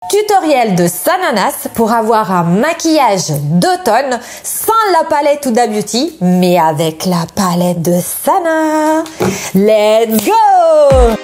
Tutoriel de Sananas pour avoir un maquillage d'automne sans la palette Huda Beauty, mais avec la palette de Sana. Let's go!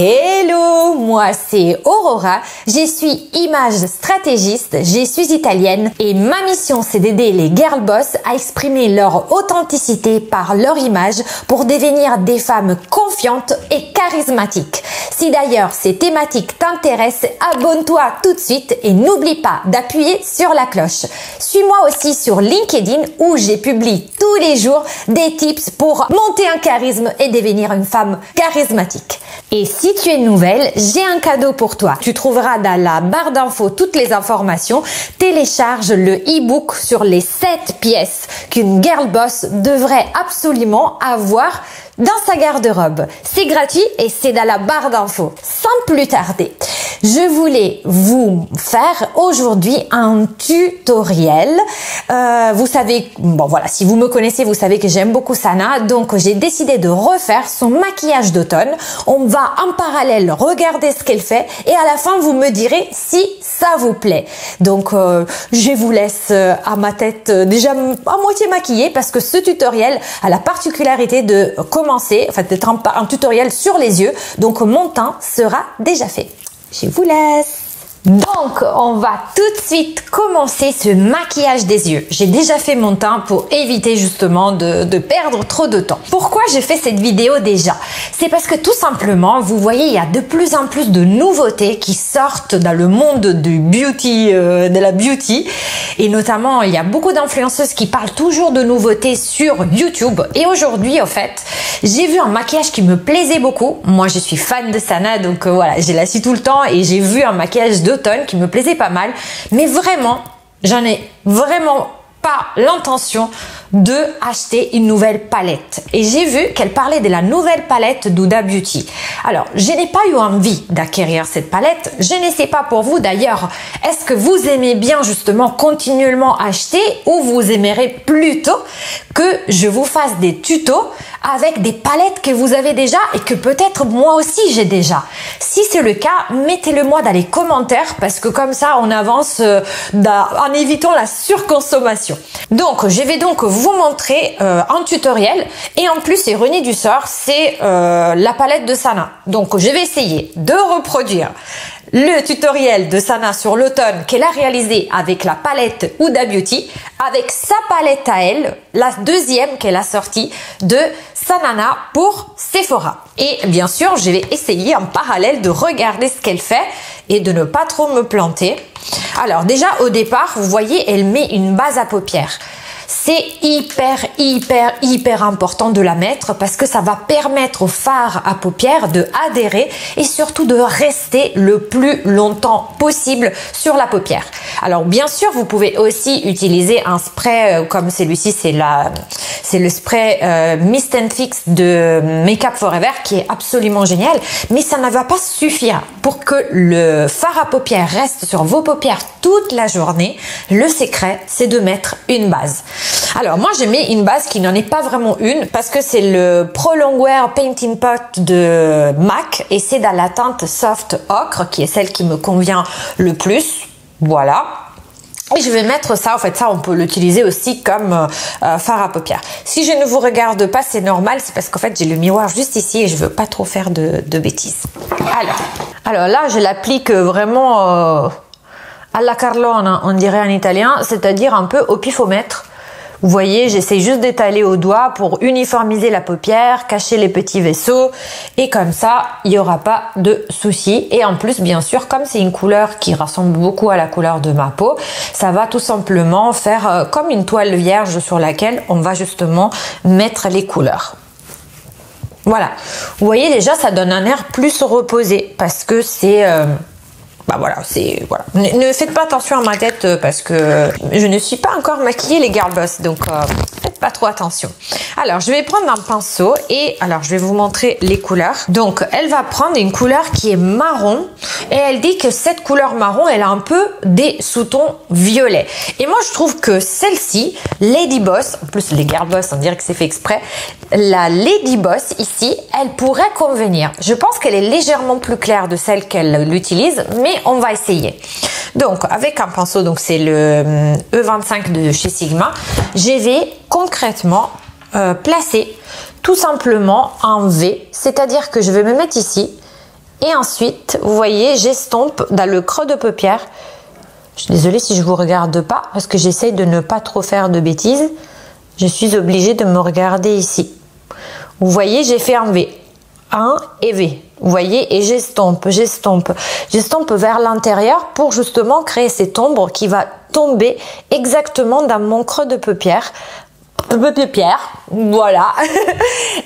Hello, moi c'est Aurora, je suis image stratégiste, je suis italienne et ma mission c'est d'aider les girl boss à exprimer leur authenticité par leur image pour devenir des femmes confiantes et charismatiques. Si d'ailleurs ces thématiques t'intéressent, abonne-toi tout de suite et n'oublie pas d'appuyer sur la cloche. Suis-moi aussi sur LinkedIn où j'ai publié tous les jours des tips pour monter un charisme et devenir une femme charismatique. Et si tu es nouvelle, j'ai un cadeau pour toi. Tu trouveras dans la barre d'infos toutes les informations. Télécharge le e-book sur les 7 pièces qu'une girl boss devrait absolument avoir dans sa garde-robe. C'est gratuit et c'est dans la barre d'infos. Sans plus tarder, je voulais vous faire aujourd'hui un tutoriel. Vous savez, bon voilà, si vous me connaissez, vous savez que j'aime beaucoup Sana, donc j'ai décidé de refaire son maquillage d'automne. On va en parallèle regarder ce qu'elle fait et à la fin vous me direz si ça vous plaît. Donc je vous laisse à ma tête déjà à moitié maquillée parce que ce tutoriel a la particularité de commencer, enfin d'être un tutoriel sur les yeux, donc mon teint sera déjà fait. Je vous laisse. Donc, on va tout de suite commencer ce maquillage des yeux. J'ai déjà fait mon teint pour éviter justement de perdre trop de temps. Pourquoi j'ai fait cette vidéo déjà? C'est parce que tout simplement, vous voyez, il y a de plus en plus de nouveautés qui sortent dans le monde du beauty, de la beauty. Et notamment, il y a beaucoup d'influenceuses qui parlent toujours de nouveautés sur YouTube. Et aujourd'hui, en fait, j'ai vu un maquillage qui me plaisait beaucoup. Moi, je suis fan de Sana, donc voilà, je la suis tout le temps et j'ai vu un maquillage d'automne qui me plaisait pas mal, mais vraiment, j'en ai vraiment pas l'intention de acheter une nouvelle palette. Et j'ai vu qu'elle parlait de la nouvelle palette d'Huda Beauty. Alors, je n'ai pas eu envie d'acquérir cette palette. Je ne sais pas pour vous d'ailleurs. Est-ce que vous aimez bien justement continuellement acheter ou vous aimerez plutôt que je vous fasse des tutos avec des palettes que vous avez déjà et que peut-être moi aussi j'ai déjà. Si c'est le cas, mettez-le moi dans les commentaires parce que comme ça on avance en évitant la surconsommation. Donc je vais donc vous montrer un tutoriel et en plus ironie du sort c'est la palette de Sana. Donc je vais essayer de reproduire le tutoriel de Sana sur l'automne qu'elle a réalisé avec la palette Huda Beauty, avec sa palette à elle, la deuxième qu'elle a sortie de Sanana pour Sephora. Et bien sûr, je vais essayer en parallèle de regarder ce qu'elle fait et de ne pas trop me planter. Alors déjà au départ, vous voyez, elle met une base à paupières. C'est hyper important de la mettre parce que ça va permettre au fard à paupières de adhérer et surtout de rester le plus longtemps possible sur la paupière. Alors bien sûr, vous pouvez aussi utiliser un spray comme celui-ci, c'est le spray Mist and Fix de Make Up For Ever qui est absolument génial, mais ça ne va pas suffire pour que le fard à paupières reste sur vos paupières toute la journée. Le secret, c'est de mettre une base. Alors moi je mets une base qui n'en est pas vraiment une parce que c'est le Pro Longwear Painting Pot de MAC et c'est dans la teinte Soft Ocre qui est celle qui me convient le plus. Voilà. Et je vais mettre ça, en fait ça on peut l'utiliser aussi comme fard à paupières. Si je ne vous regarde pas c'est normal, c'est parce qu'en fait j'ai le miroir juste ici et je veux pas trop faire de bêtises. Alors là je l'applique vraiment alla Carlona on dirait en italien, c'est-à-dire un peu au pifomètre. Vous voyez, j'essaie juste d'étaler au doigt pour uniformiser la paupière, cacher les petits vaisseaux et comme ça, il n'y aura pas de soucis. Et en plus, bien sûr, comme c'est une couleur qui ressemble beaucoup à la couleur de ma peau, ça va tout simplement faire comme une toile vierge sur laquelle on va justement mettre les couleurs. Voilà. Vous voyez déjà, ça donne un air plus reposé parce que c'est... bah voilà, c'est voilà. Ne faites pas attention à ma tête parce que je ne suis pas encore maquillée les girl boss, donc faites pas trop attention. Alors, je vais prendre un pinceau et alors, je vais vous montrer les couleurs. Donc, elle va prendre une couleur qui est marron et elle dit que cette couleur marron, elle a un peu des sous-tons violets. Et moi, je trouve que celle-ci, Lady Boss, en plus les Girl Boss, on dirait que c'est fait exprès, la Lady Boss ici, elle pourrait convenir. Je pense qu'elle est légèrement plus claire de celle qu'elle utilise, mais on va essayer. Donc, avec un pinceau, donc c'est le E25 de chez Sigma, je vais concrètement placer tout simplement un V, c'est-à-dire que je vais me mettre ici et ensuite, vous voyez, j'estompe dans le creux de paupière. Je suis désolée si je vous regarde pas parce que j'essaye de ne pas trop faire de bêtises. Je suis obligée de me regarder ici. Vous voyez, j'ai fait un V. 1 et V. Vous voyez, et j'estompe vers l'intérieur pour justement créer cette ombre qui va tomber exactement dans mon creux de paupière. Voilà,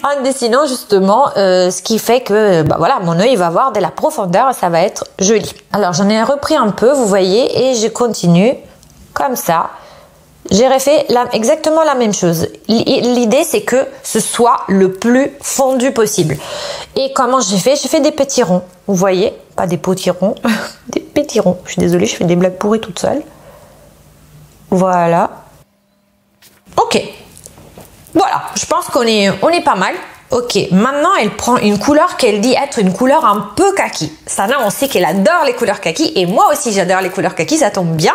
en dessinant justement ce qui fait que voilà, mon œil va avoir de la profondeur et ça va être joli. Alors j'en ai repris un peu, vous voyez, et je continue comme ça. J'ai refait exactement la même chose. L'idée, c'est que ce soit le plus fondu possible. Et comment j'ai fait? J'ai fait des petits ronds. Vous voyez? Pas des petits ronds, des petits ronds. Je suis désolée, je fais des blagues pourries toute seule. Voilà. Ok. Voilà, je pense qu'on est pas mal. Ok, maintenant elle prend une couleur qu'elle dit être une couleur un peu kaki. Sana, on sait qu'elle adore les couleurs kaki et moi aussi j'adore les couleurs kaki, ça tombe bien.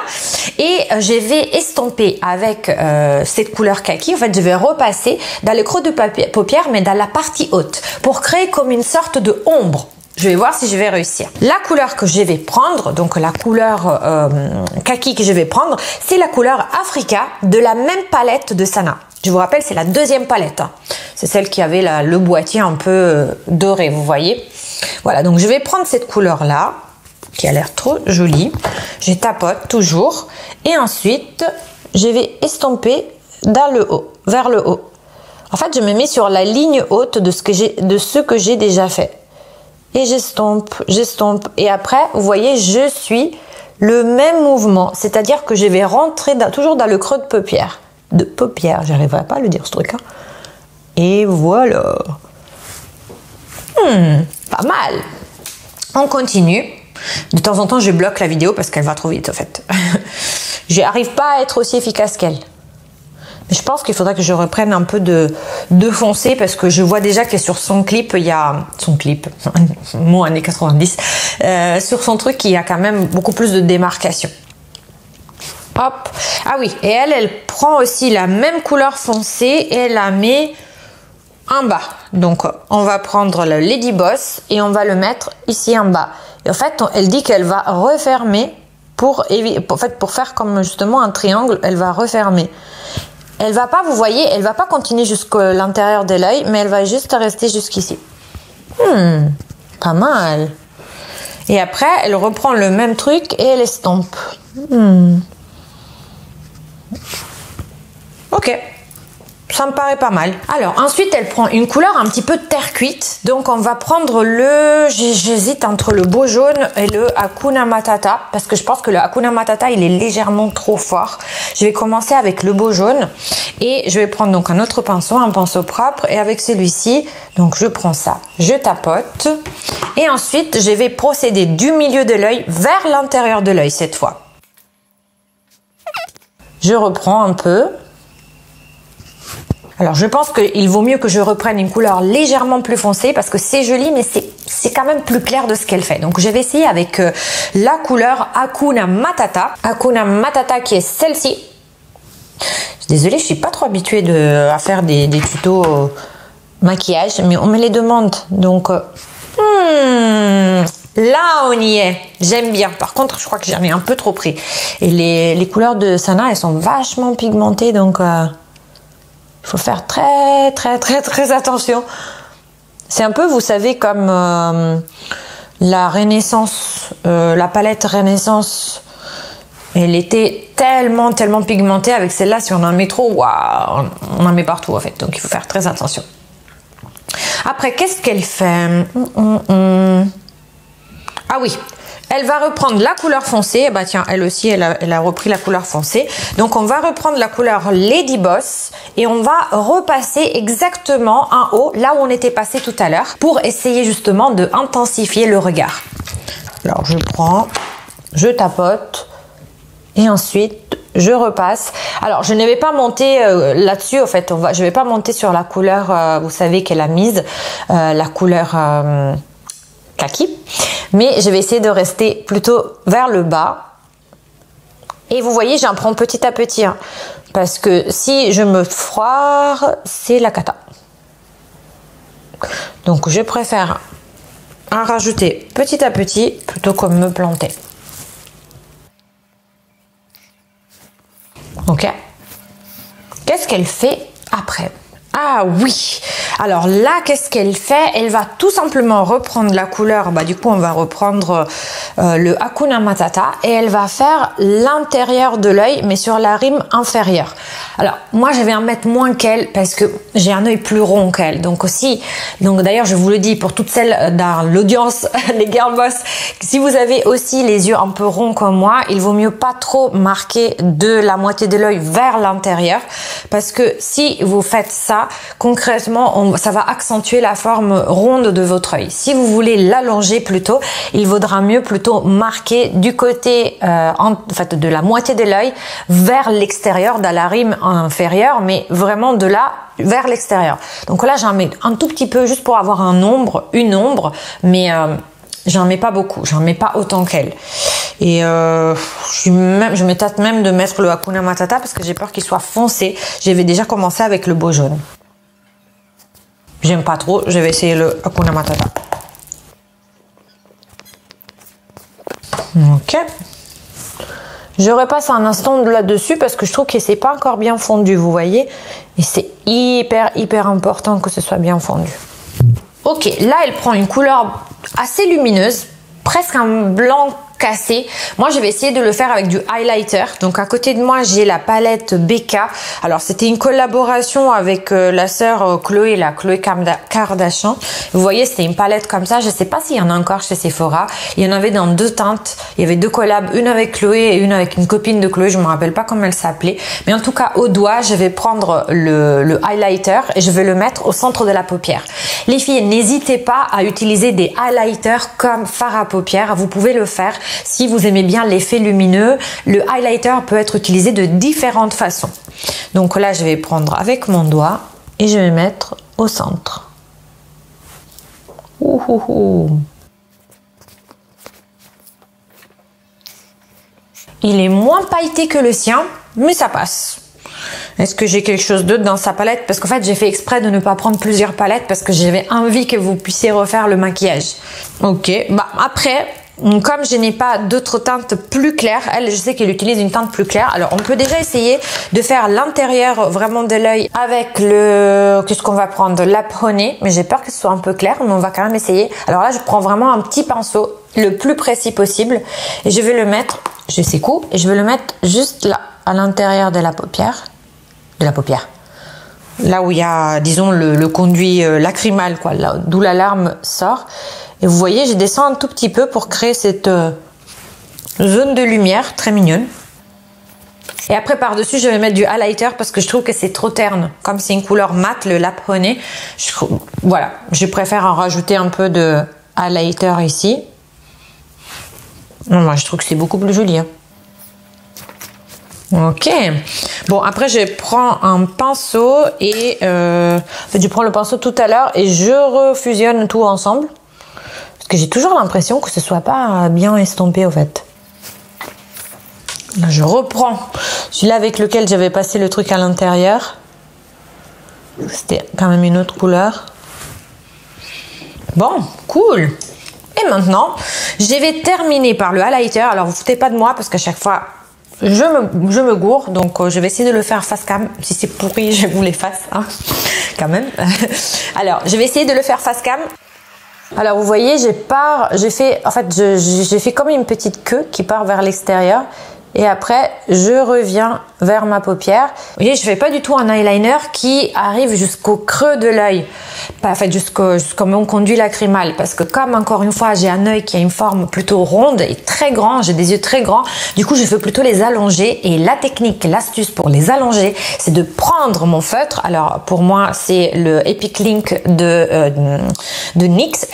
Et je vais estomper avec cette couleur kaki. En fait, je vais repasser dans le creux de paupière, mais dans la partie haute, pour créer comme une sorte de ombre. Je vais voir si je vais réussir. La couleur que je vais prendre, donc la couleur kaki que je vais prendre, c'est la couleur Africa de la même palette de Sana. Je vous rappelle, c'est la deuxième palette. C'est celle qui avait le boîtier un peu doré, vous voyez. Voilà, donc je vais prendre cette couleur-là, qui a l'air trop jolie. Je tapote toujours. Et ensuite, je vais estomper dans le haut, vers le haut. En fait, je me mets sur la ligne haute de ce que j'ai déjà fait. Et j'estompe. Et après, vous voyez, je suis le même mouvement. C'est-à-dire que je vais rentrer toujours dans le creux de paupière. J'arriverai pas à le dire ce truc. Hein. Et voilà. Pas mal. On continue. De temps en temps, je bloque la vidéo parce qu'elle va trop vite, en fait. Je n'arrive pas à être aussi efficace qu'elle. Mais je pense qu'il faudrait que je reprenne un peu de foncé parce que je vois déjà que sur son clip, il y a... Son clip, mot années 90. Sur son truc, il y a quand même beaucoup plus de démarcation. Hop. Ah oui, et elle prend aussi la même couleur foncée et elle la met en bas. Donc, on va prendre le Lady Boss et on va le mettre ici en bas. Et en fait, elle dit qu'elle va refermer pour faire comme justement un triangle, elle va refermer. Elle va pas, vous voyez, elle va pas continuer jusqu'à l'intérieur de l'œil, mais elle va juste rester jusqu'ici. Pas mal. Et après, elle reprend le même truc et elle estompe. Ok, ça me paraît pas mal. Alors ensuite elle prend une couleur un petit peu terre cuite. Donc on va prendre j'hésite entre le beau jaune et le Hakuna Matata. Parce que je pense que le Hakuna Matata il est légèrement trop fort. Je vais commencer avec le beau jaune. Et je vais prendre donc un autre pinceau, un pinceau propre. Et avec celui-ci, donc je prends ça, je tapote. Et ensuite je vais procéder du milieu de l'œil vers l'intérieur de l'œil cette fois. Je reprends un peu. Alors, je pense qu'il vaut mieux que je reprenne une couleur légèrement plus foncée parce que c'est joli, mais c'est quand même plus clair de ce qu'elle fait. Donc, je vais essayer avec la couleur Hakuna Matata. Hakuna Matata qui est celle-ci. Désolée, je suis pas trop habituée à faire des tutos maquillage, mais on me les demande. Donc, là, on y est. J'aime bien. Par contre, je crois que j'en ai un peu trop pris. Et les couleurs de Sana, elles sont vachement pigmentées, donc... il faut faire très attention. C'est un peu, vous savez, comme la Renaissance, la palette Renaissance. Elle était tellement pigmentée. Avec celle-là, si on en met trop, waouh, on en met partout en fait. Donc il faut faire très attention. Après, qu'est-ce qu'elle fait? Ah oui, Elle va reprendre la couleur foncée. Bah tiens, elle aussi, elle a repris la couleur foncée. Donc on va reprendre la couleur Lady Boss et on va repasser exactement en haut, là où on était passé tout à l'heure, pour essayer justement de intensifier le regard. Alors je prends, je tapote et ensuite je repasse. Alors je ne vais pas monter là-dessus, en fait, je vais pas monter sur la couleur, vous savez qu'elle a mise, la couleur kaki, mais je vais essayer de rester plutôt vers le bas. Et vous voyez, j'en prends petit à petit, hein, parce que si je me foire, c'est la cata. Donc je préfère en rajouter petit à petit plutôt que me planter. Ok. Qu'est-ce qu'elle fait après? Ah oui. Alors là, qu'est-ce qu'elle fait? Elle va tout simplement reprendre la couleur. Bah du coup, on va reprendre le Hakuna Matata et elle va faire l'intérieur de l'œil, mais sur la rime inférieure. Alors moi, je vais en mettre moins qu'elle parce que j'ai un œil plus rond qu'elle. Donc aussi, d'ailleurs, je vous le dis pour toutes celles dans l'audience, les girl boss, si vous avez aussi les yeux un peu ronds comme moi, il vaut mieux pas trop marquer de la moitié de l'œil vers l'intérieur parce que si vous faites ça, concrètement, ça va accentuer la forme ronde de votre œil. Si vous voulez l'allonger plutôt, il vaudra mieux plutôt marquer du côté en fait de la moitié de l'œil vers l'extérieur, dans la rime inférieure, mais vraiment de là vers l'extérieur. Donc là, j'en mets un tout petit peu juste pour avoir une ombre, mais j'en mets pas beaucoup, j'en mets pas autant qu'elle. Et je me tâte même de mettre le Hakuna Matata parce que j'ai peur qu'il soit foncé. J'avais déjà commencé avec le beau jaune. J'aime pas trop, je vais essayer le Hakuna Matata. Ok. Je repasse un instant là-dessus parce que je trouve que c'est pas encore bien fondu, vous voyez. Et c'est hyper important que ce soit bien fondu. Ok, là elle prend une couleur assez lumineuse, presque un blanc cassé. Moi, je vais essayer de le faire avec du highlighter. Donc, à côté de moi, j'ai la palette BK. Alors, c'était une collaboration avec la sœur Chloé, Chloé Kardashian. Vous voyez, c'était une palette comme ça. Je sais pas s'il y en a encore chez Sephora. Il y en avait dans 2 teintes. Il y avait 2 collabs, une avec Chloé et une avec une copine de Chloé. Je me rappelle pas comment elle s'appelait. Mais en tout cas, au doigt, je vais prendre le highlighter et je vais le mettre au centre de la paupière. Les filles, n'hésitez pas à utiliser des highlighters comme fard à paupières. Vous pouvez le faire. Si vous aimez bien l'effet lumineux, le highlighter peut être utilisé de différentes façons. Donc là, je vais prendre avec mon doigt et je vais mettre au centre. Il est moins pailleté que le sien, mais ça passe. Est-ce que j'ai quelque chose d'autre dans sa palette? Parce qu'en fait, j'ai fait exprès de ne pas prendre plusieurs palettes parce que j'avais envie que vous puissiez refaire le maquillage. Ok, bah après... Comme je n'ai pas d'autres teintes plus claires, elle, je sais qu'elle utilise une teinte plus claire. Alors, on peut déjà essayer de faire l'intérieur vraiment de l'œil avec qu'est-ce qu'on va prendre? L'apronné, mais j'ai peur que ce soit un peu clair, mais on va quand même essayer. Alors là, je prends vraiment un petit pinceau, le plus précis possible, et je vais le mettre, je secoue, et je vais le mettre juste là, à l'intérieur de la paupière. Là où il y a, disons, le conduit lacrymal, quoi, d'où la larme sort. Et vous voyez, je descends un tout petit peu pour créer cette zone de lumière très mignonne. Et après, par-dessus, je vais mettre du highlighter parce que je trouve que c'est trop terne. Comme c'est une couleur mate, le lapronné, voilà, je préfère en rajouter un peu de highlighter ici. Non, moi, je trouve que c'est beaucoup plus joli. Hein. Ok. Bon, après, je prends un pinceau et... en fait, je prends le pinceau tout à l'heure et je refusionne tout ensemble. Parce que j'ai toujours l'impression que ce soit pas bien estompé, au fait. Là, je reprends celui-là avec lequel j'avais passé le truc à l'intérieur. C'était quand même une autre couleur. Bon, cool. Et maintenant, je vais terminer par le highlighter. Alors, vous foutez pas de moi parce qu'à chaque fois... Je me gourre, donc je vais essayer de le faire face cam. Si c'est pourri, je vous l'efface, hein, quand même. Alors, je vais essayer de le faire face cam. Alors, vous voyez, j'ai fait comme une petite queue qui part vers l'extérieur et après je reviens vers ma paupière. Vous voyez, je fais pas du tout un eyeliner qui arrive jusqu'au creux de l'œil, en fait jusqu'au mon conduit lacrymal, parce que comme encore une fois j'ai un œil qui a une forme plutôt ronde et très grand, j'ai des yeux très grands, du coup je veux plutôt les allonger, et la technique, l'astuce pour les allonger, c'est de prendre mon feutre. Alors pour moi c'est le Epic Link de NYX,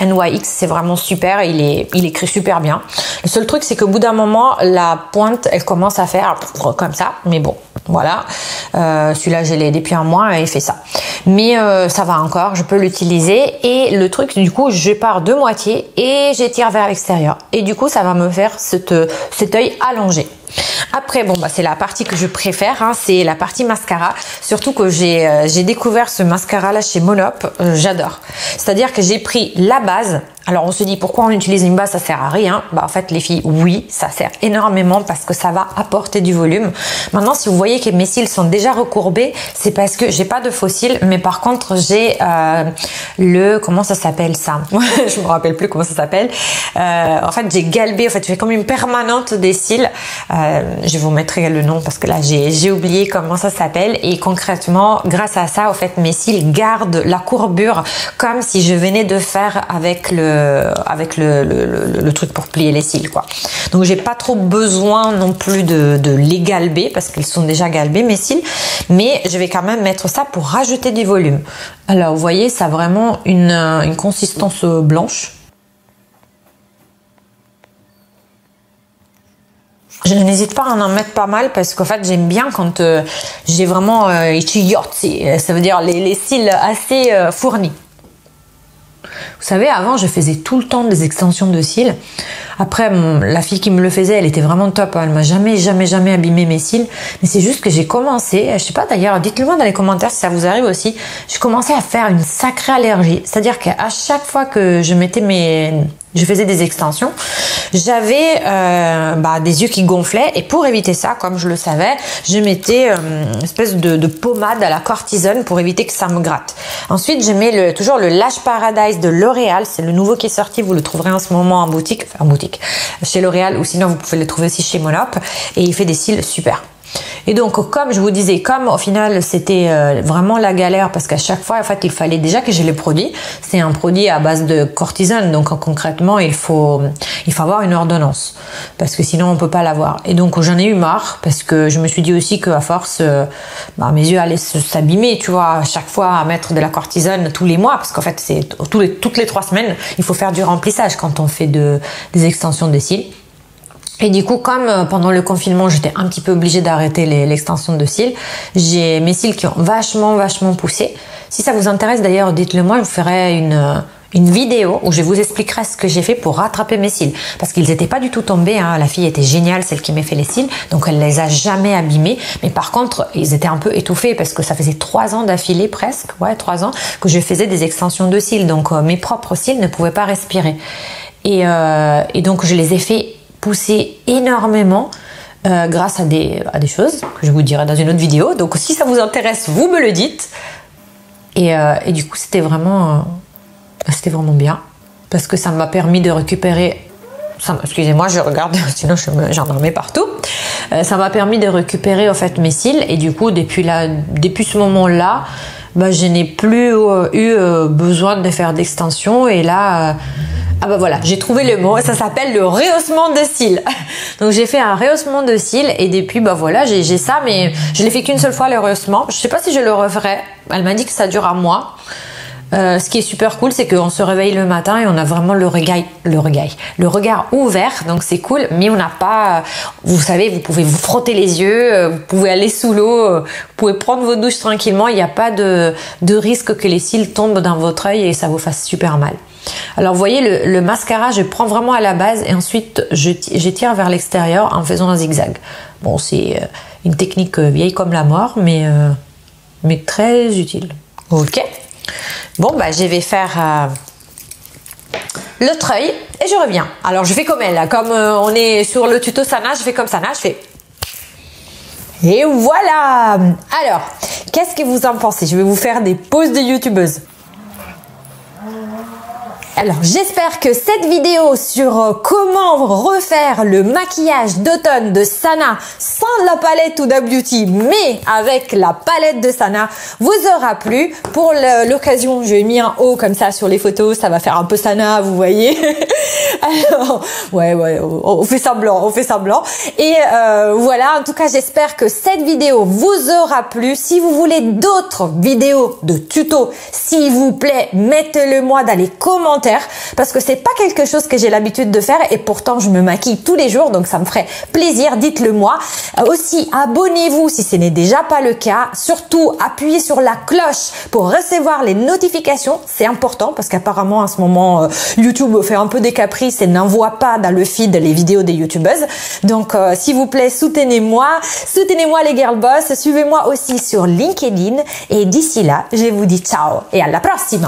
c'est vraiment super, il écrit super bien. Le seul truc c'est qu'au bout d'un moment la pointe elle commence à faire comme ça, mais bon voilà, celui-là je l'ai depuis un mois et il fait ça, mais ça va encore, je peux l'utiliser. Et le truc du coup je pars de moitié et j'étire vers l'extérieur, et du coup ça va me faire cet œil allongé. Après bon bah c'est la partie que je préfère, hein, c'est la partie mascara, surtout que j'ai découvert ce mascara là chez Monop, j'adore. C'est-à-dire que j'ai pris la base. Alors on se dit pourquoi on utilise une base, ça sert à rien. Bah en fait les filles, oui, ça sert énormément parce que ça va apporter du volume. Maintenant si vous voyez que mes cils sont déjà recourbés, c'est parce que j'ai pas de faux cils, mais par contre j'ai comment ça s'appelle ça je me rappelle plus comment ça s'appelle. En fait j'ai galbé, en fait je fais comme une permanente des cils. Je vous mettrai le nom parce que là j'ai oublié comment ça s'appelle, et concrètement grâce à ça en fait mes cils gardent la courbure comme si je venais de faire avec le truc pour plier les cils quoi. Donc j'ai pas trop besoin non plus de les galber parce qu'ils sont déjà galbés mes cils, mais je vais quand même mettre ça pour rajouter du volume. Alors vous voyez ça a vraiment une consistance blanche. Je n'hésite pas à en mettre pas mal parce qu'en fait j'aime bien quand j'ai vraiment ça veut dire les cils assez fournis. Vous savez, avant je faisais tout le temps des extensions de cils. Après la fille qui me le faisait, elle était vraiment top, elle m'a jamais abîmé mes cils, mais c'est juste que j'ai commencé, je sais pas d'ailleurs, dites-le moi dans les commentaires si ça vous arrive aussi, j'ai commencé à faire une sacrée allergie. C'est-à-dire qu'à chaque fois que je faisais des extensions, j'avais des yeux qui gonflaient, et pour éviter ça, comme je le savais, je mettais une espèce de pommade à la cortisone pour éviter que ça me gratte. Ensuite, je mets toujours le Lash Paradise de L'Oréal, c'est le nouveau qui est sorti, vous le trouverez en ce moment en boutique chez L'Oréal, ou sinon vous pouvez le trouver aussi chez Monop, et il fait des cils super. Et donc comme je vous disais, comme au final c'était vraiment la galère parce qu'à chaque fois en fait il fallait déjà que j'ai le produit, c'est un produit à base de cortisone, donc concrètement il faut avoir une ordonnance parce que sinon on peut pas l'avoir. Et donc j'en ai eu marre parce que je me suis dit aussi qu'à force mes yeux allaient s'abîmer, tu vois, à chaque fois à mettre de la cortisone tous les mois, parce qu'en fait c'est toutes les 3 semaines il faut faire du remplissage quand on fait des extensions de cils. Et du coup, comme pendant le confinement, j'étais un petit peu obligée d'arrêter l'extension de cils, j'ai mes cils qui ont vachement poussé. Si ça vous intéresse d'ailleurs, dites-le moi, je vous ferai une vidéo où je vous expliquerai ce que j'ai fait pour rattraper mes cils. Parce qu'ils n'étaient pas du tout tombés, hein. La fille était géniale, celle qui m'a fait les cils, donc elle les a jamais abîmés. Mais par contre, ils étaient un peu étouffés parce que ça faisait 3 ans d'affilée presque, 3 ans, que je faisais des extensions de cils. Donc mes propres cils ne pouvaient pas respirer. Et donc je les ai fait pousser énormément grâce à des choses que je vous dirai dans une autre vidéo. Donc si ça vous intéresse, vous me le dites. Et du coup c'était vraiment bien parce que ça m'a permis de récupérer. Excusez-moi, je regarde, sinon j'en remets partout. Ça m'a permis de récupérer en fait mes cils, et du coup depuis ce moment-là, je n'ai plus eu besoin de faire d'extension. Et là voilà, j'ai trouvé le mot, ça s'appelle le rehaussement de cils. Donc j'ai fait un rehaussement de cils, et depuis voilà, j'ai ça, mais je l'ai fait qu'une seule fois le rehaussement. Je sais pas si je le referai. Elle m'a dit que ça dure un mois. Ce qui est super cool, c'est qu'on se réveille le matin et on a vraiment le regard ouvert, donc c'est cool, mais on n'a pas, vous savez, vous pouvez vous frotter les yeux, vous pouvez aller sous l'eau, vous pouvez prendre vos douches tranquillement, il n'y a pas de risque que les cils tombent dans votre œil et ça vous fasse super mal. Alors vous voyez, le mascara, je prends vraiment à la base et ensuite j'étire vers l'extérieur en faisant un zigzag. Bon, c'est une technique vieille comme la mort, mais très utile. Ok. Bon, je vais faire l'autre œil et je reviens. Alors je fais comme elle, comme on est sur le tuto Sana, je fais comme Sana, je fais. Et voilà. Alors, qu'est-ce que vous en pensez? Je vais vous faire des poses de youtubeuse. Alors j'espère que cette vidéo sur comment refaire le maquillage d'automne de Sana sans la palette Huda Beauty mais avec la palette de Sana vous aura plu. Pour l'occasion, j'ai mis un haut comme ça sur les photos, ça va faire un peu Sana, vous voyez. Alors, ouais, on fait semblant, Et voilà, en tout cas, j'espère que cette vidéo vous aura plu. Si vous voulez d'autres vidéos de tutos, s'il vous plaît, mettez-le moi dans les commentaires parce que c'est pas quelque chose que j'ai l'habitude de faire et pourtant je me maquille tous les jours, donc ça me ferait plaisir, dites-le moi. Aussi, abonnez-vous si ce n'est déjà pas le cas. Surtout, appuyez sur la cloche pour recevoir les notifications. C'est important parce qu'apparemment, en ce moment, YouTube fait un peu des caprices et n'envoie pas dans le feed les vidéos des youtubeuses. Donc, s'il vous plaît, soutenez-moi les girl boss. Suivez-moi aussi sur LinkedIn et d'ici là, je vous dis ciao et à la prochaine.